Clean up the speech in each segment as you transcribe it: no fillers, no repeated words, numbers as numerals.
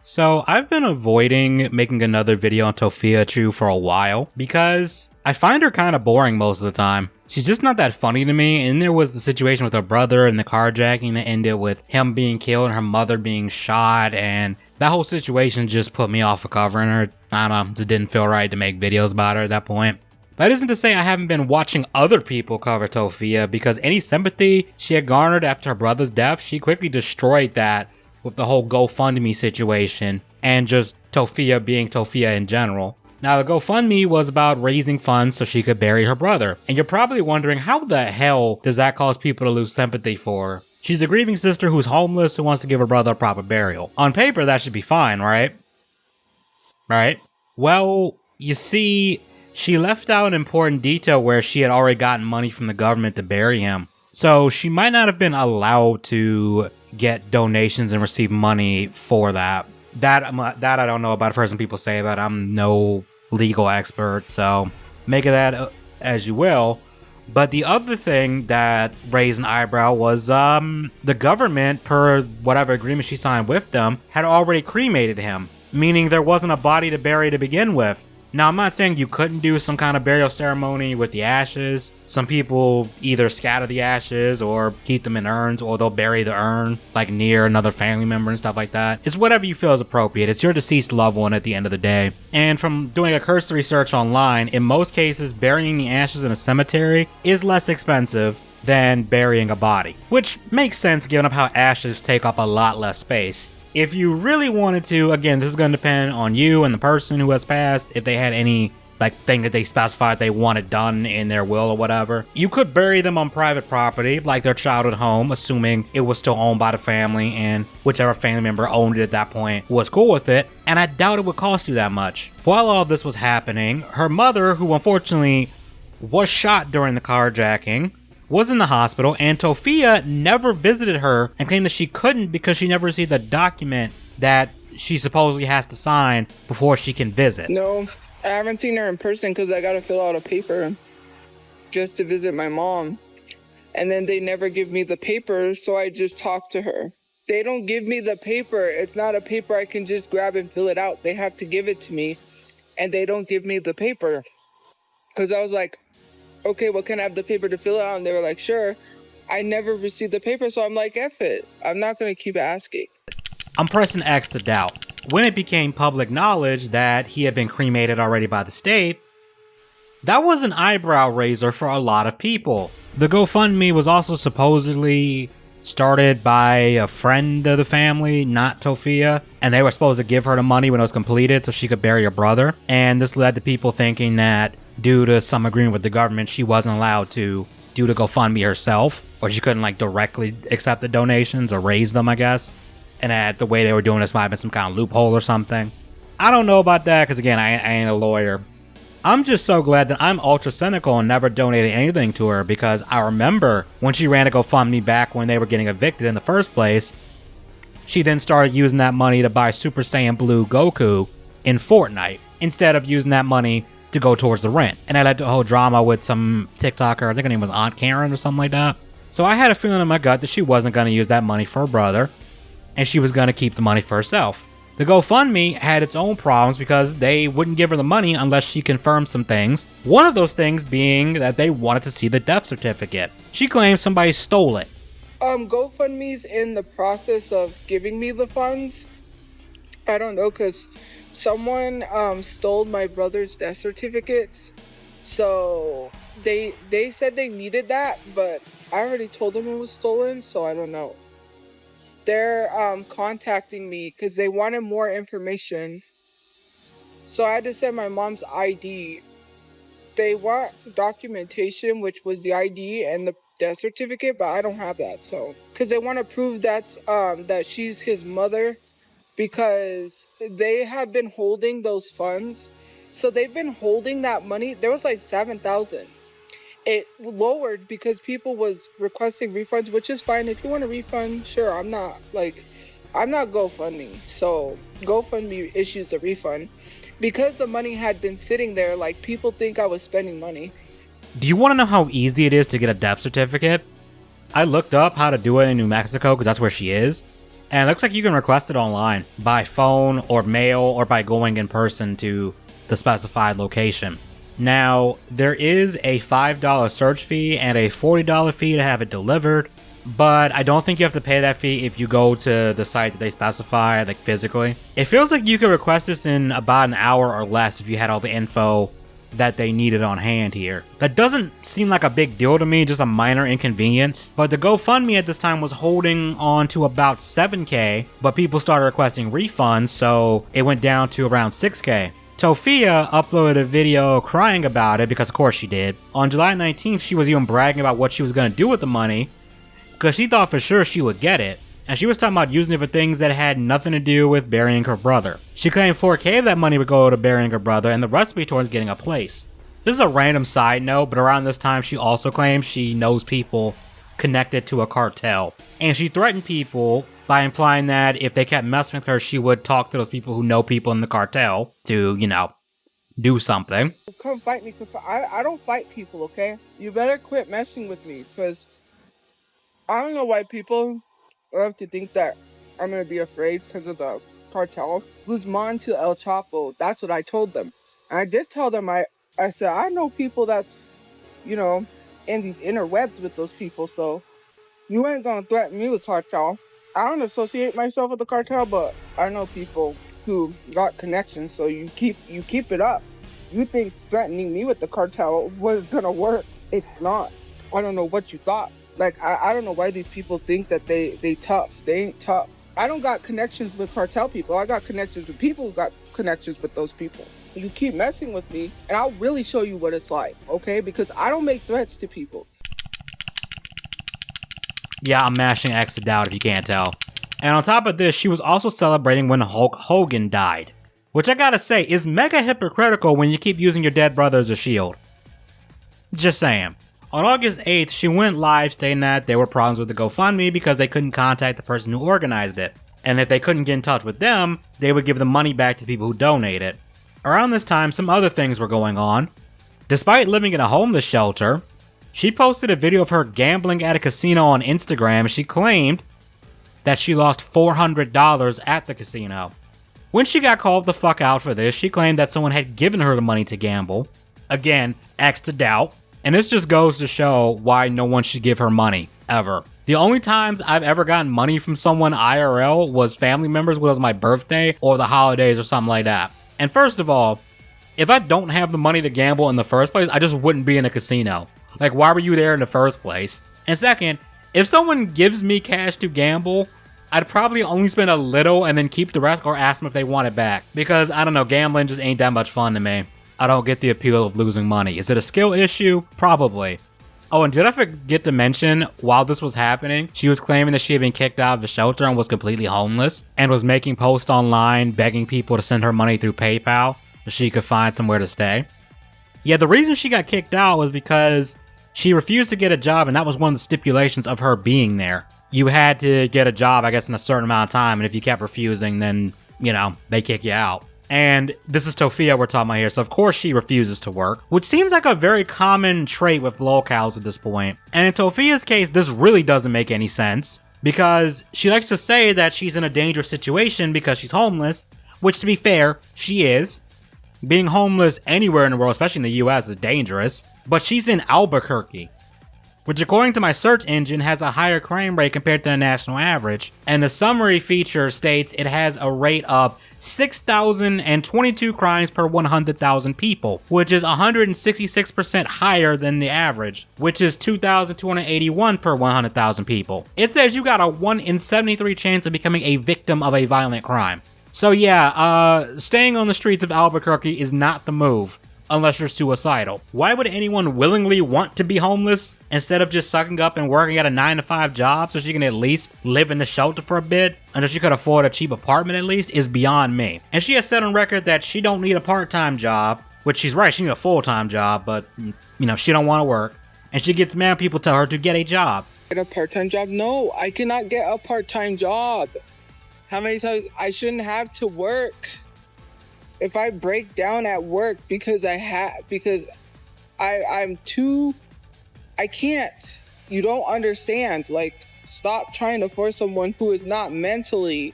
So I've been avoiding making another video on Tophiachu for a while because I find her kind of boring most of the time. She's just not that funny to me, and there was the situation with her brother and the carjacking that ended with him being killed and her mother being shot, and that whole situation just put me off of covering her. I don't know, just didn't feel right to make videos about her at that point. That isn't to say I haven't been watching other people cover Tophia, because any sympathy she had garnered after her brother's death, she quickly destroyed that with the whole GoFundMe situation and just Tophia being Tophia in general. Now, the GoFundMe was about raising funds so she could bury her brother. And you're probably wondering, how the hell does that cause people to lose sympathy for her? She's a grieving sister who's homeless who wants to give her brother a proper burial. On paper, that should be fine, right? Right? Well, you see, she left out an important detail where she had already gotten money from the government to bury him. So she might not have been allowed to get donations and receive money for that. That I don't know about. I've heard some people say that. I'm no legal expert, so make of that as you will. But the other thing that raised an eyebrow was the government, per whatever agreement she signed with them, had already cremated him, meaning there wasn't a body to bury to begin with. Now, I'm not saying you couldn't do some kind of burial ceremony with the ashes. Some people either scatter the ashes or keep them in urns, or they'll bury the urn like near another family member and stuff like that. It's whatever you feel is appropriate. It's your deceased loved one at the end of the day. And from doing a cursory search online, in most cases, burying the ashes in a cemetery is less expensive than burying a body, which makes sense given up how ashes take up a lot less space. If you really wanted to, again, this is going to depend on you and the person who has passed, if they had any thing that they specified they wanted done in their will or whatever. You could bury them on private property, like their childhood home, assuming it was still owned by the family and whichever family member owned it at that point was cool with it, and I doubt it would cost you that much. While all of this was happening, her mother, who unfortunately was shot during the carjacking, was in the hospital, and Tophia never visited her and claimed that she couldn't because she never received a document that she supposedly has to sign before she can visit. No, I haven't seen her in person because I gotta fill out a paper just to visit my mom. And then they never give me the paper, so I just talk to her. They don't give me the paper. It's not a paper I can just grab and fill it out. They have to give it to me, and they don't give me the paper. Because I was like, okay, well, can I have the paper to fill it out? And they were like, sure. I never received the paper, so I'm like, F it. I'm not going to keep asking. I'm pressing X to doubt. When it became public knowledge that he had been cremated already by the state, that was an eyebrow raiser for a lot of people. The GoFundMe was also supposedly started by a friend of the family, not Tophia, and they were supposed to give her the money when it was completed so she could bury her brother. And this led to people thinking that due to some agreement with the government, she wasn't allowed to do the GoFundMe herself, or she couldn't directly accept the donations or raise them, I guess. And that the way they were doing this might have been some kind of loophole or something. I don't know about that because, again, I ain't a lawyer. I'm just so glad that I'm ultra cynical and never donated anything to her, because I remember when she ran a GoFundMe back when they were getting evicted in the first place, she then started using that money to buy Super Saiyan Blue Goku in Fortnite instead of using that money to go towards the rent. And that led to a whole drama with some TikToker, I think her name was Aunt Karen or something like that. So I had a feeling in my gut that she wasn't going to use that money for her brother, and she was going to keep the money for herself. The GoFundMe had its own problems because they wouldn't give her the money unless she confirmed some things. One of those things being that they wanted to see the death certificate. She claims somebody stole it. GoFundMe's in the process of giving me the funds. I don't know, because someone stole my brother's death certificates. So they said they needed that, but I already told them it was stolen, so I don't know. They're contacting me because they wanted more information. So I had to send my mom's ID. They want documentation, which was the ID and the death certificate, but I don't have that. So because they want to prove that's that she's his mother, because they have been holding those funds. So they've been holding that money. There was like $7,000. It lowered because people was requesting refunds, which is fine. If you want a refund, sure. I'm not GoFundMe. So GoFundMe issues a refund. Because the money had been sitting there, people think I was spending money. Do you want to know how easy it is to get a death certificate? I looked up how to do it in New Mexico because that's where she is. And it looks like you can request it online, by phone or mail or by going in person to the specified location. Now, there is a $5 search fee and a $40 fee to have it delivered, but I don't think you have to pay that fee if you go to the site that they specify, like physically. It feels like you could request this in about an hour or less if you had all the info that they needed on hand here. That doesn't seem like a big deal to me, just a minor inconvenience. But the GoFundMe at this time was holding on to about 7K, but people started requesting refunds, so it went down to around 6K. Tophia uploaded a video crying about it, because of course she did. On July 19th, she was even bragging about what she was going to do with the money, because she thought for sure she would get it. And she was talking about using it for things that had nothing to do with burying her brother. She claimed 4K of that money would go to burying her brother, and the rest would be towards getting a place. This is a random side note, but around this time she also claimed she knows people connected to a cartel. And she threatened people by implying that if they kept messing with her, she would talk to those people who know people in the cartel to, you know, do something. Come fight me, I don't fight people, okay? You better quit messing with me, because I don't know why people love to think that I'm gonna be afraid because of the cartel. Guzman to El Chapo, that's what I told them. And I did tell them, I said, I know people that's, you know, in these interwebs with those people, so you ain't gonna threaten me with cartel. I don't associate myself with the cartel, but I know people who got connections, so you keep it up. You think threatening me with the cartel was gonna work. It's not. I don't know what you thought. Like, I don't know why these people think that they tough. They ain't tough. I don't got connections with cartel people. I got connections with people who got connections with those people. You keep messing with me, and I'll really show you what it's like, okay? Because I don't make threats to people. Yeah, I'm mashing X to doubt if you can't tell. And on top of this, she was also celebrating when Hulk Hogan died. Which I gotta say, is mega hypocritical when you keep using your dead brother as a shield. Just saying. On August 8th, she went live stating that there were problems with the GoFundMe because they couldn't contact the person who organized it. And if they couldn't get in touch with them, they would give the money back to people who donated. Around this time, some other things were going on. Despite living in a homeless shelter, she posted a video of her gambling at a casino on Instagram, and she claimed that she lost $400 at the casino. When she got called the fuck out for this, she claimed that someone had given her the money to gamble. Again, X to doubt. And this just goes to show why no one should give her money, ever. The only times I've ever gotten money from someone IRL was family members, whether it was my birthday or the holidays or something like that. And first of all, if I don't have the money to gamble in the first place, I just wouldn't be in a casino. Like, why were you there in the first place? And second, if someone gives me cash to gamble, I'd probably only spend a little and then keep the rest or ask them if they want it back. Because, I don't know, gambling just ain't that much fun to me. I don't get the appeal of losing money. Is it a skill issue? Probably. Oh, and did I forget to mention, while this was happening, she was claiming that she had been kicked out of the shelter and was completely homeless, and was making posts online begging people to send her money through PayPal so she could find somewhere to stay. Yeah, the reason she got kicked out was because she refused to get a job, and that was one of the stipulations of her being there. You had to get a job, I guess, in a certain amount of time, and if you kept refusing, then, you know, they kick you out. And this is Tophia we're talking about here, so of course she refuses to work, which seems like a very common trait with locals at this point. And in Tophia's case, this really doesn't make any sense, because she likes to say that she's in a dangerous situation because she's homeless, which, to be fair, she is. Being homeless anywhere in the world, especially in the US, is dangerous, but she's in Albuquerque, which according to my search engine has a higher crime rate compared to the national average. And the summary feature states it has a rate of 6,022 crimes per 100,000 people, which is 166% higher than the average, which is 2,281 per 100,000 people. It says you got a 1 in 73 chance of becoming a victim of a violent crime. So yeah, staying on the streets of Albuquerque is not the move, unless you're suicidal. Why would anyone willingly want to be homeless instead of just sucking up and working at a 9-to-5 job so she can at least live in the shelter for a bit until she could afford a cheap apartment at least is beyond me. And she has said on record that she don't need a part-time job, which she's right, she needs a full-time job, but you know, she don't want to work. And she gets mad when people tell her to get a job. Get a part-time job? No, I cannot get a part-time job. How many times? I shouldn't have to work. If I break down at work because I'm too, I can't. You don't understand. Like, Stop trying to force someone who is not mentally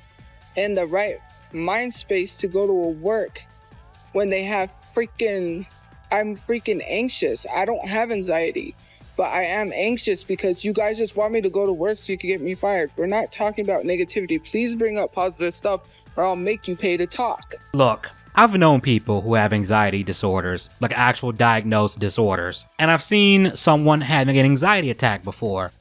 in the right mind space to go to a work when they have I'm freaking anxious. I don't have anxiety, but I am anxious because you guys just want me to go to work so you can get me fired. We're not talking about negativity. Please bring up positive stuff or I'll make you pay to talk. Look, I've known people who have anxiety disorders, like actual diagnosed disorders, and I've seen someone having an anxiety attack before.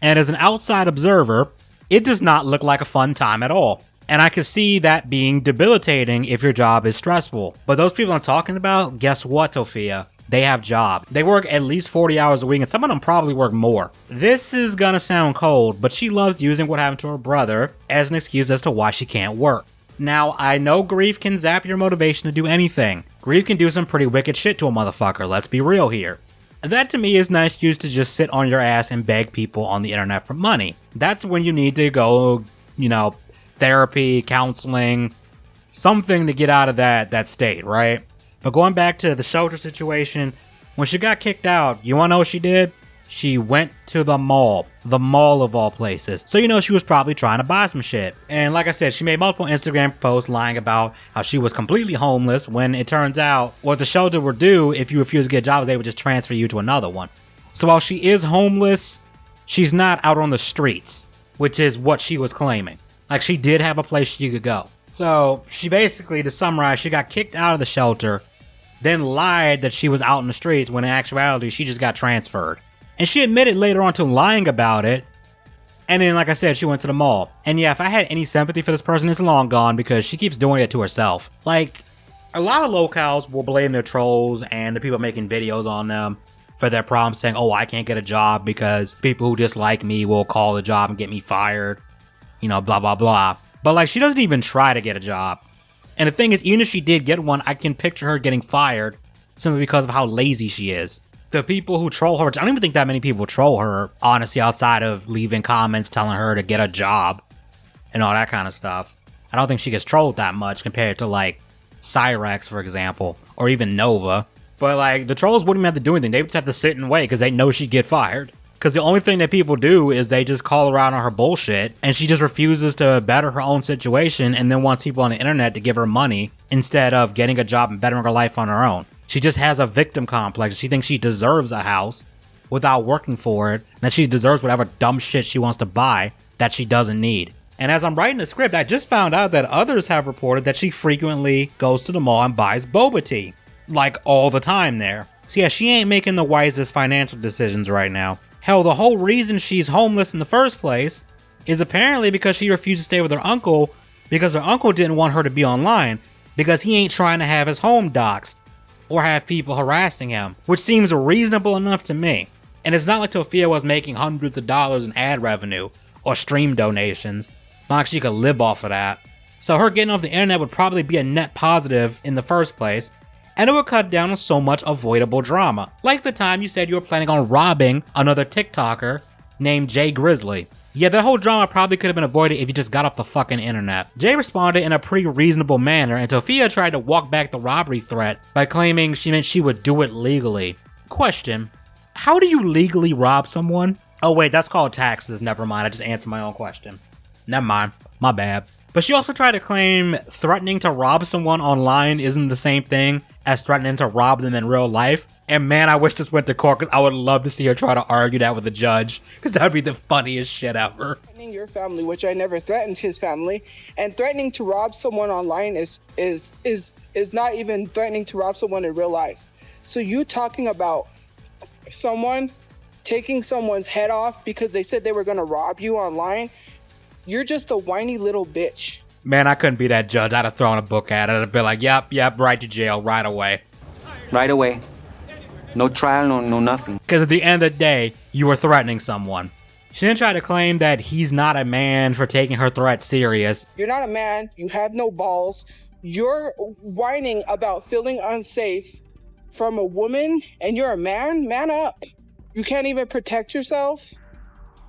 And as an outside observer, it does not look like a fun time at all. And I can see that being debilitating if your job is stressful. But those people I'm talking about, guess what, Tophia? They have jobs. They work at least 40 hours a week, and some of them probably work more. This is gonna sound cold, but she loves using what happened to her brother as an excuse as to why she can't work. Now, I know grief can zap your motivation to do anything. Grief can do some pretty wicked shit to a motherfucker, let's be real here. That to me is an excuse to just sit on your ass and beg people on the internet for money. That's when you need to go, therapy, counseling, something to get out of that state, right? But going back to the shelter situation, when she got kicked out, you wanna know what she did? She went to the mall of all places. So she was probably trying to buy some shit. And like I said, she made multiple Instagram posts lying about how she was completely homeless, when it turns out what the shelter would do if you refuse to get jobs, they would just transfer you to another one. So while she is homeless, she's not out on the streets, which is what she was claiming. Like, she did have a place she could go. So she basically, to summarize, she got kicked out of the shelter, then lied that she was out in the streets when in actuality she just got transferred. And she admitted later on to lying about it. And then, like I said, she went to the mall. And yeah, if I had any sympathy for this person, it's long gone because she keeps doing it to herself. Like, a lot of locals will blame their trolls and the people making videos on them for their problems, saying, oh, I can't get a job because people who dislike me will call the job and get me fired. Blah, blah, blah. But like, she doesn't even try to get a job. And the thing is, even if she did get one, I can picture her getting fired simply because of how lazy she is. The people who troll her, I don't even think that many people troll her, honestly, outside of leaving comments telling her to get a job and all that kind of stuff. I don't think she gets trolled that much compared to like Cyrex, for example, or even Nova. But like, the trolls wouldn't even have to do anything. They would just have to sit and wait because they know she'd get fired. Because the only thing that people do is they just call her out on her bullshit, and she just refuses to better her own situation and then wants people on the internet to give her money instead of getting a job and bettering her life on her own. She just has a victim complex. She thinks she deserves a house without working for it, and that she deserves whatever dumb shit she wants to buy that she doesn't need. And as I'm writing the script, I just found out that others have reported that she frequently goes to the mall and buys boba tea. Like, all the time there. So yeah, she ain't making the wisest financial decisions right now. Hell, the whole reason she's homeless in the first place is apparently because she refused to stay with her uncle because her uncle didn't want her to be online because he ain't trying to have his home doxxed or have people harassing him, which seems reasonable enough to me. And it's not like Tophia was making hundreds of dollars in ad revenue or stream donations. Not like she could live off of that. So her getting off the internet would probably be a net positive in the first place, and it would cut down on so much avoidable drama. Like the time you said you were planning on robbing another TikToker named Jay Grizzly. Yeah, that whole drama probably could have been avoided if you just got off the fucking internet. Jay responded in a pretty reasonable manner, and Tophia tried to walk back the robbery threat by claiming she meant she would do it legally. Question: how do you legally rob someone? Oh wait, that's called taxes. Never mind, I just answered my own question. Never mind, my bad. But she also tried to claim threatening to rob someone online isn't the same thing as threatening to rob them in real life. And man, I wish this went to court because I would love to see her try to argue that with a judge, because that would be the funniest shit ever. Threatening your family, which I never threatened his family, and threatening to rob someone online is not even threatening to rob someone in real life. So you talking about someone taking someone's head off because they said they were going to rob you online, you're just a whiny little bitch. Man, I couldn't be that judge. I'd have thrown a book at it. I'd be like, yep, right to jail, right away. Right away. No trial, no nothing. Because at the end of the day, you were threatening someone. She didn't try to claim that he's not a man for taking her threat serious. You're not a man. You have no balls. You're whining about feeling unsafe from a woman, and you're a man? Man up. You can't even protect yourself?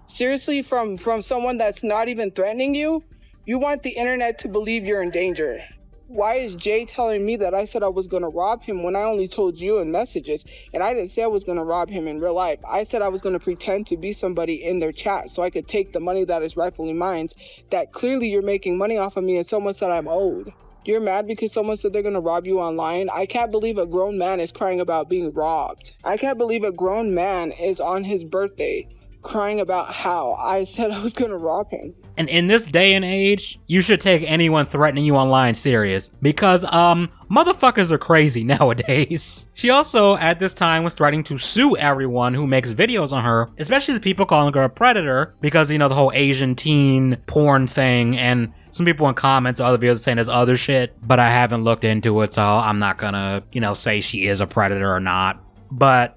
Seriously, from someone that's not even threatening you? You want the internet to believe you're in danger. why is Jay telling me that I said I was going to rob him when I only told you in messages? And I didn't say I was going to rob him in real life. I said I was going to pretend to be somebody in their chat so I could take the money that is rightfully mine, that clearly you're making money off of me, and someone said I'm owed. You're mad because someone said they're going to rob you online? I can't believe a grown man is crying about being robbed. I can't believe a grown man is on his birthday crying about how I said I was going to rob him. And in this day and age, you should take anyone threatening you online serious, because motherfuckers are crazy nowadays. She also, at this time, was threatening to sue everyone who makes videos on her, especially the people calling her a predator, because, you know, the whole Asian teen porn thing, and some people in comments, other videos saying there's other shit, but I haven't looked into it, so I'm not gonna, you know, say she is a predator or not. But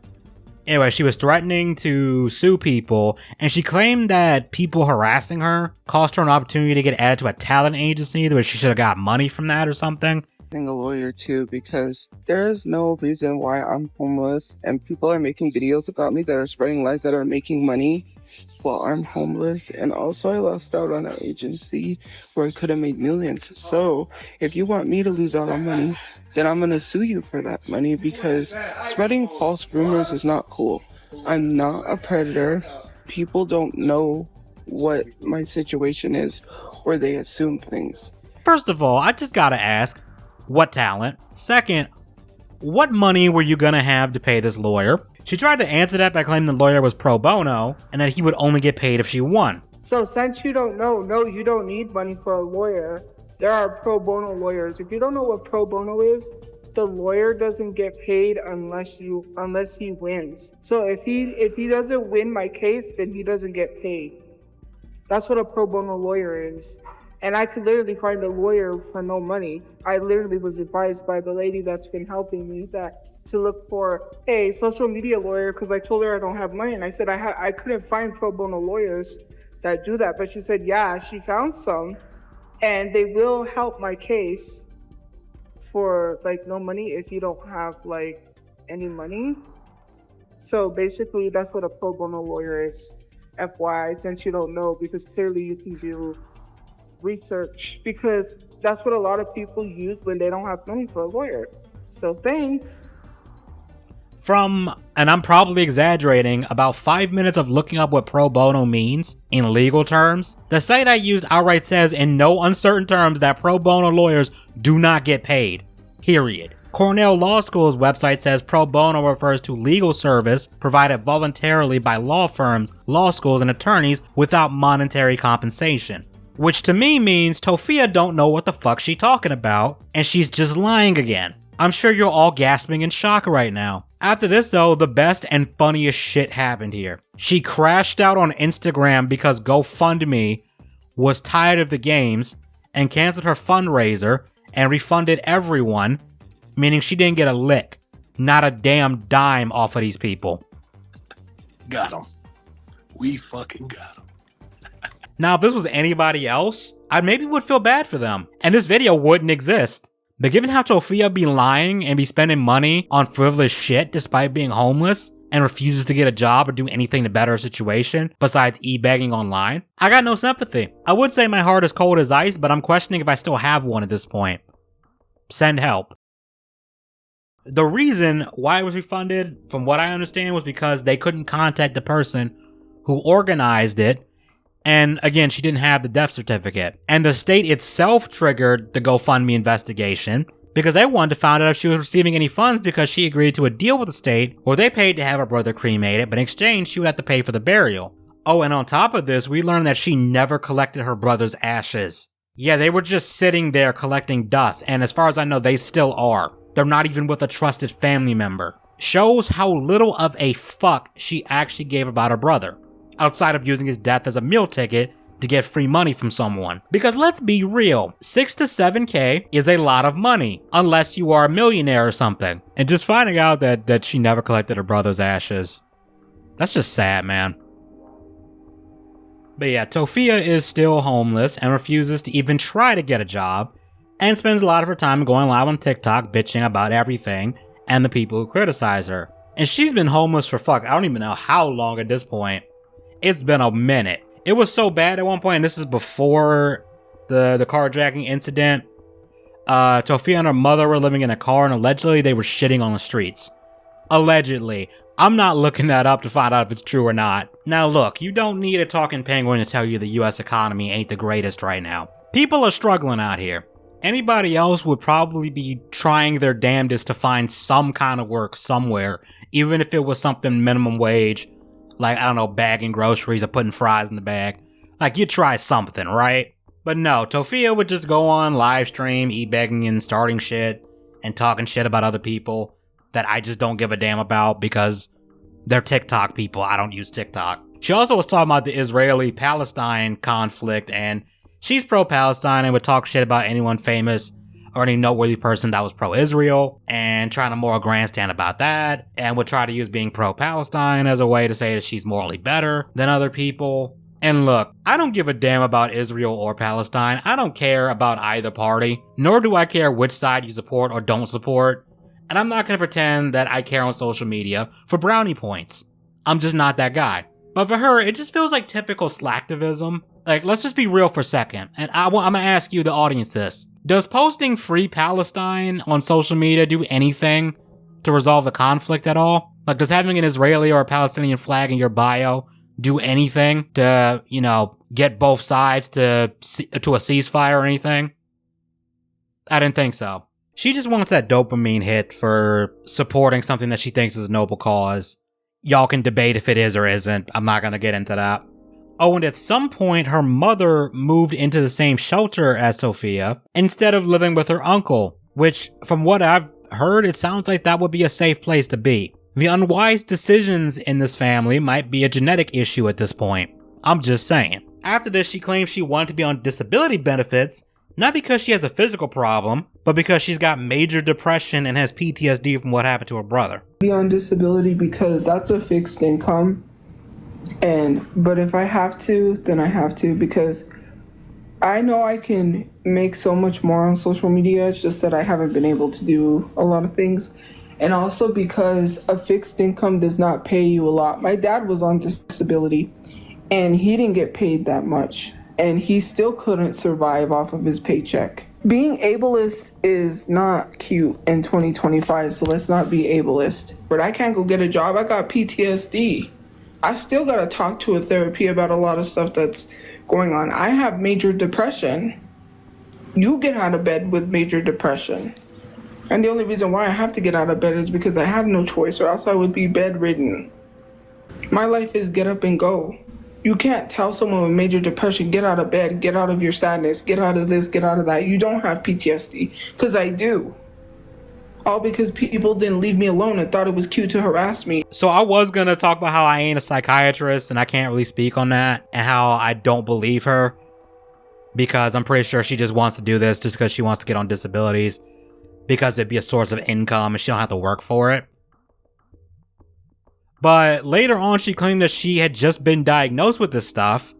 anyway, she was threatening to sue people, and she claimed that people harassing her cost her an opportunity to get added to a talent agency, where she should have got money from that or something. A lawyer too, because there is no reason why I'm homeless and people are making videos about me that are spreading lies that are making money while I'm homeless. And also I lost out on an agency where I could have made millions. So if you want me to lose out on money, then I'm gonna sue you for that money, because spreading false rumors is not cool. I'm not a predator. People don't know what my situation is, or they assume things. First of all, I just gotta ask, what talent? Second, what money were you gonna have to pay this lawyer? She tried to answer that by claiming the lawyer was pro bono and that he would only get paid if she won. So since you don't know, no, you don't need money for a lawyer. There are pro bono lawyers. If you don't know what pro bono is, the lawyer doesn't get paid unless he wins. So if he doesn't win my case, then he doesn't get paid. That's what a pro bono lawyer is. And I could literally find a lawyer for no money. I literally was advised by the lady that's been helping me to look for a social media lawyer, because I told her I don't have money, and I said I couldn't find pro bono lawyers that do that. But she said, yeah, she found some, and they will help my case for like no money if you don't have like any money. So basically that's what a pro bono lawyer is, FYI, since you don't know, because clearly you can do research, because that's what a lot of people use when they don't have money for a lawyer. So thanks. From, and I'm probably exaggerating, about 5 minutes of looking up what pro bono means in legal terms, the site I used outright says in no uncertain terms that pro bono lawyers do not get paid. Period. Cornell Law School's website says pro bono refers to legal service provided voluntarily by law firms, law schools, and attorneys without monetary compensation. Which to me means Tophia don't know what the fuck she talking about, and she's just lying again. I'm sure you're all gasping in shock right now. After this though, the best and funniest shit happened here. She crashed out on Instagram because GoFundMe was tired of the games and canceled her fundraiser and refunded everyone, meaning she didn't get a lick, not a damn dime off of these people. Got him. We fucking got him. Now, if this was anybody else, I maybe would feel bad for them, and this video wouldn't exist. But given how Tophia be lying and be spending money on frivolous shit despite being homeless and refuses to get a job or do anything to better her situation besides e-begging online, I got no sympathy. I would say my heart is cold as ice, but I'm questioning if I still have one at this point. Send help. The reason why it was refunded, from what I understand, was because they couldn't contact the person who organized it. And again, she didn't have the death certificate. And the state itself triggered the GoFundMe investigation because they wanted to find out if she was receiving any funds because she agreed to a deal with the state where they paid to have her brother cremated, but in exchange, she would have to pay for the burial. Oh, and on top of this, we learned that she never collected her brother's ashes. Yeah, they were just sitting there collecting dust, and as far as I know, they still are. They're not even with a trusted family member. Shows how little of a fuck she actually gave about her brother, outside of using his death as a meal ticket to get free money from someone. Because let's be real, 6 to 7K is a lot of money, unless you are a millionaire or something. And just finding out that she never collected her brother's ashes, that's just sad, man. But yeah, Tophia is still homeless and refuses to even try to get a job, and spends a lot of her time going live on TikTok bitching about everything and the people who criticize her. And she's been homeless for I don't even know how long at this point. It's been a minute. It was so bad at one point, and this is before the carjacking incident. Tophia and her mother were living in a car, and allegedly they were shitting on the streets. Allegedly. I'm not looking that up to find out if it's true or not. Now look, you don't need a talking penguin to tell you the US economy ain't the greatest right now. People are struggling out here. Anybody else would probably be trying their damnedest to find some kind of work somewhere, even if it was something minimum wage, like, I don't know, bagging groceries or putting fries in the bag. Like, you'd try something, right? But no, Tophia would just go on live stream, e-begging and starting shit, and talking shit about other people that I just don't give a damn about because they're TikTok people. I don't use TikTok. She also was talking about the Israeli-Palestine conflict, and she's pro-Palestine and would talk shit about anyone famous or any noteworthy person that was pro-Israel, and trying to more grandstand about that, and would try to use being pro-Palestine as a way to say that she's morally better than other people. And look, I don't give a damn about Israel or Palestine. I don't care about either party, nor do I care which side you support or don't support. And I'm not going to pretend that I care on social media for brownie points. I'm just not that guy. But for her, it just feels like typical slacktivism. Like, let's just be real for a second. And I'm going to ask you, the audience, this. Does posting Free Palestine on social media do anything to resolve the conflict at all? Like, does having an Israeli or a Palestinian flag in your bio do anything to, you know, get both sides to a ceasefire or anything? I didn't think so. She just wants that dopamine hit for supporting something that she thinks is a noble cause. Y'all can debate if it is or isn't. I'm not going to get into that. Oh, and at some point, her mother moved into the same shelter as Tophia instead of living with her uncle, which, from what I've heard, it sounds like that would be a safe place to be. The unwise decisions in this family might be a genetic issue at this point. I'm just saying. After this, she claims she wanted to be on disability benefits, not because she has a physical problem, but because she's got major depression and has PTSD from what happened to her brother. Be on disability because that's a fixed income. But if I have to, then I have to, because I know I can make so much more on social media. It's just that I haven't been able to do a lot of things. And also because a fixed income does not pay you a lot. My dad was on disability and he didn't get paid that much. And he still couldn't survive off of his paycheck. Being ableist is not cute in 2025, so let's not be ableist. But I can't go get a job. I got PTSD. I still gotta talk to a therapy about a lot of stuff that's going on. I have major depression. You get out of bed with major depression. And the only reason why I have to get out of bed is because I have no choice, or else I would be bedridden. My life is get up and go. You can't tell someone with major depression, get out of bed, get out of your sadness, get out of this, get out of that. You don't have PTSD, because I do. All because people didn't leave me alone and thought it was cute to harass me. So I was going to talk about how I ain't a psychiatrist and I can't really speak on that, and how I don't believe her, because I'm pretty sure she just wants to do this just because she wants to get on disabilities, because it'd be a source of income and she don't have to work for it. But later on, she claimed that she had just been diagnosed with this stuff,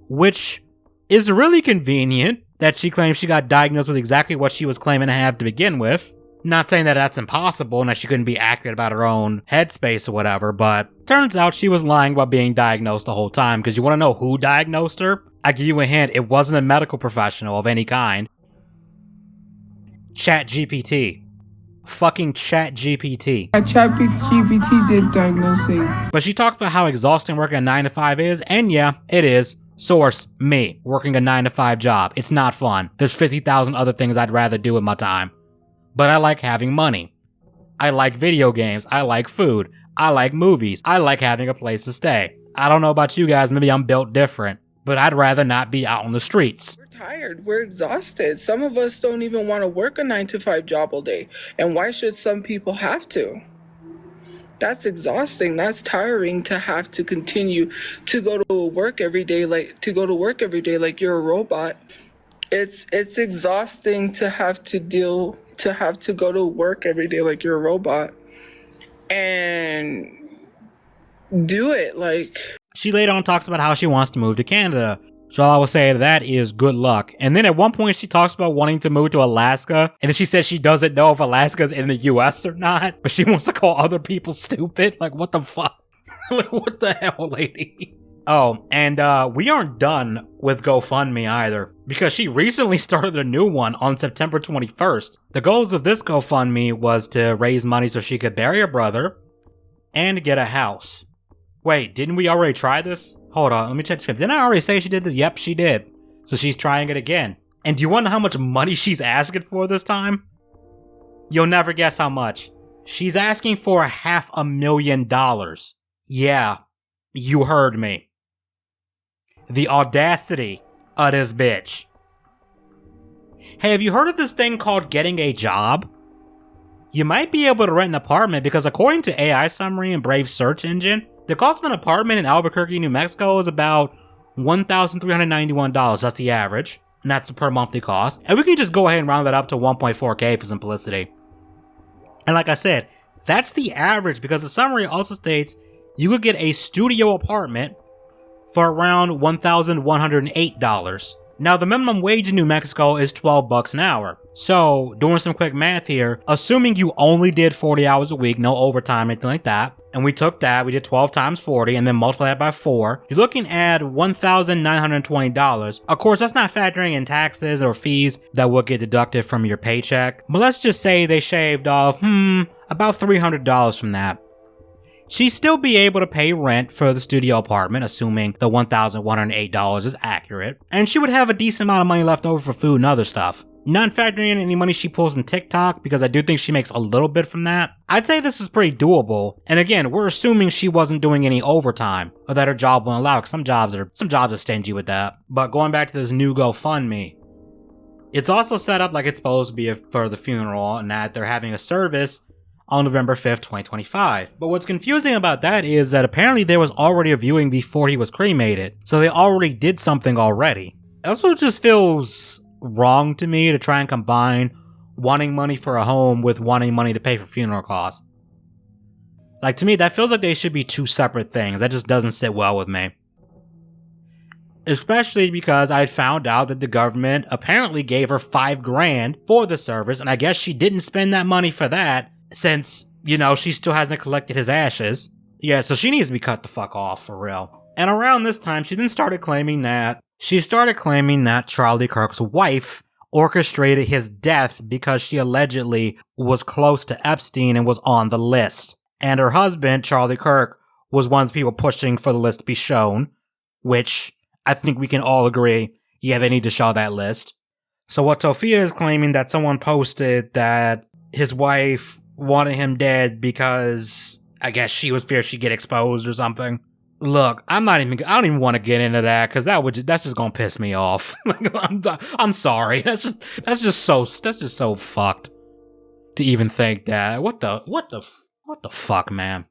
which is really convenient that she claims she got diagnosed with exactly what she was claiming to have to begin with. Not saying that that's impossible and that she couldn't be accurate about her own headspace or whatever, but turns out she was lying about being diagnosed the whole time, because you want to know who diagnosed her? I give you a hint, it wasn't a medical professional of any kind. ChatGPT. Fucking ChatGPT. ChatGPT did diagnose me. But she talked about how exhausting working a 9 to 5 is, and yeah, it is. Source, me, working a 9 to 5 job. It's not fun. There's 50,000 other things I'd rather do with my time. But I like having money. I like video games. I like food. I like movies. I like having a place to stay. I don't know about you guys, maybe I'm built different, but I'd rather not be out on the streets. We're tired. We're exhausted. Some of us don't even want to work a 9 to 5 job all day. And why should some people have to? That's exhausting. That's tiring to have to continue to go to work every day like you're a robot. It's exhausting to have to go to work every day like you're a robot and do it like. She later on talks about how she wants to move to Canada. So all I will say to that is good luck. And then at one point she talks about wanting to move to Alaska, and then she says she doesn't know if Alaska's in the US or not, but she wants to call other people stupid. Like, what the fuck? Like, what the hell, lady? Oh, and we aren't done with GoFundMe either. because she recently started a new one on September 21st. The goals of this GoFundMe was to raise money so she could bury her brother and get a house. Wait, didn't we already try this? Hold on, let me check the script. Didn't I already say she did this? Yep, she did. So she's trying it again. And do you want to know how much money she's asking for this time? You'll never guess how much. She's asking for $500,000. Yeah, you heard me. The audacity of this bitch. Hey, have you heard of this thing called getting a job? You might be able to rent an apartment because according to AI Summary and Brave Search Engine, the cost of an apartment in Albuquerque, New Mexico is about $1,391. That's the average. And that's the per monthly cost. And we can just go ahead and round that up to 1.4K for simplicity. And like I said, that's the average because the summary also states you could get a studio apartment for around $1,108. Now, the minimum wage in New Mexico is $12 an hour. So, doing some quick math here, assuming you only did 40 hours a week, no overtime, anything like that, and we took that, we did 12 times 40, and then multiply that by 4, you're looking at $1,920. Of course, that's not factoring in taxes or fees that will get deducted from your paycheck, but let's just say they shaved off, about $300 from that. She'd still be able to pay rent for the studio apartment, assuming the $1,108 is accurate, and she would have a decent amount of money left over for food and other stuff. Not factoring in any money she pulls from TikTok, because I do think she makes a little bit from that. I'd say this is pretty doable, and again, we're assuming she wasn't doing any overtime, or that her job won't allow, because some jobs are stingy with that. But going back to this new GoFundMe, it's also set up like it's supposed to be for the funeral, and that they're having a service on November 5th, 2025. But what's confusing about that is that apparently there was already a viewing before he was cremated. So they already did something already. It also just feels wrong to me to try and combine wanting money for a home with wanting money to pay for funeral costs. Like, to me, that feels like they should be two separate things. That just doesn't sit well with me. Especially because I found out that the government apparently gave her $5,000 for the service, and I guess she didn't spend that money for that, since, you know, she still hasn't collected his ashes. Yeah, so she needs to be cut the fuck off, for real. And around this time, she then started claiming that Charlie Kirk's wife orchestrated his death because she allegedly was close to Epstein and was on the list. And her husband, Charlie Kirk, was one of the people pushing for the list to be shown, which I think we can all agree, yeah, they need to show that list. So what Tophia is claiming that someone posted that his wife wanted him dead because I guess she was feared she'd get exposed or something. Look, I don't even want to get into that because that's just gonna piss me off. Like, I'm sorry. That's just so fucked to even think that. What the fuck, man?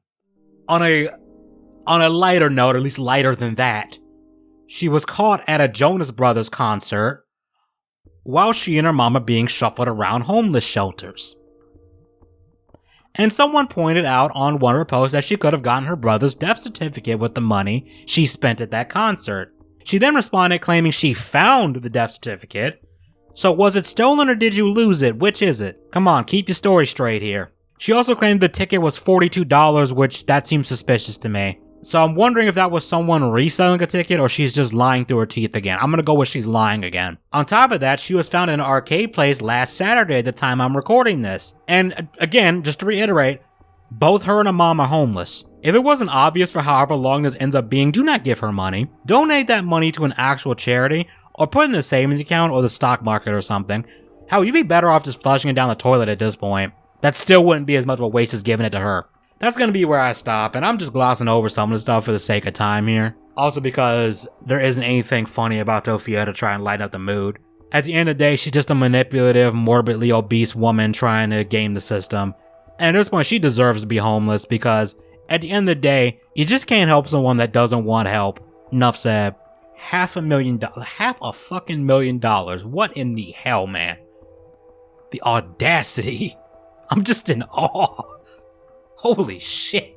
On a lighter note, or at least lighter than that, she was caught at a Jonas Brothers concert while she and her mom are being shuffled around homeless shelters. And someone pointed out on one of her posts that she could have gotten her brother's death certificate with the money she spent at that concert. She then responded claiming she found the death certificate. So was it stolen or did you lose it? Which is it? Come on, keep your story straight here. She also claimed the ticket was $42, which that seems suspicious to me. So I'm wondering if that was someone reselling a ticket or she's just lying through her teeth again. I'm gonna go with she's lying again. On top of that, she was found in an arcade place last Saturday at the time I'm recording this. And again, just to reiterate, both her and her mom are homeless. If it wasn't obvious for however long this ends up being, do not give her money. Donate that money to an actual charity or put it in the savings account or the stock market or something. Hell, you'd be better off just flushing it down the toilet at this point. That still wouldn't be as much of a waste as giving it to her. That's going to be where I stop, and I'm just glossing over some of the stuff for the sake of time here. Also because there isn't anything funny about Tophia to try and lighten up the mood. At the end of the day, she's just a manipulative, morbidly obese woman trying to game the system. And at this point, she deserves to be homeless because at the end of the day, you just can't help someone that doesn't want help. Enough said. $500,000. What in the hell, man? The audacity. I'm just in awe. Holy shit.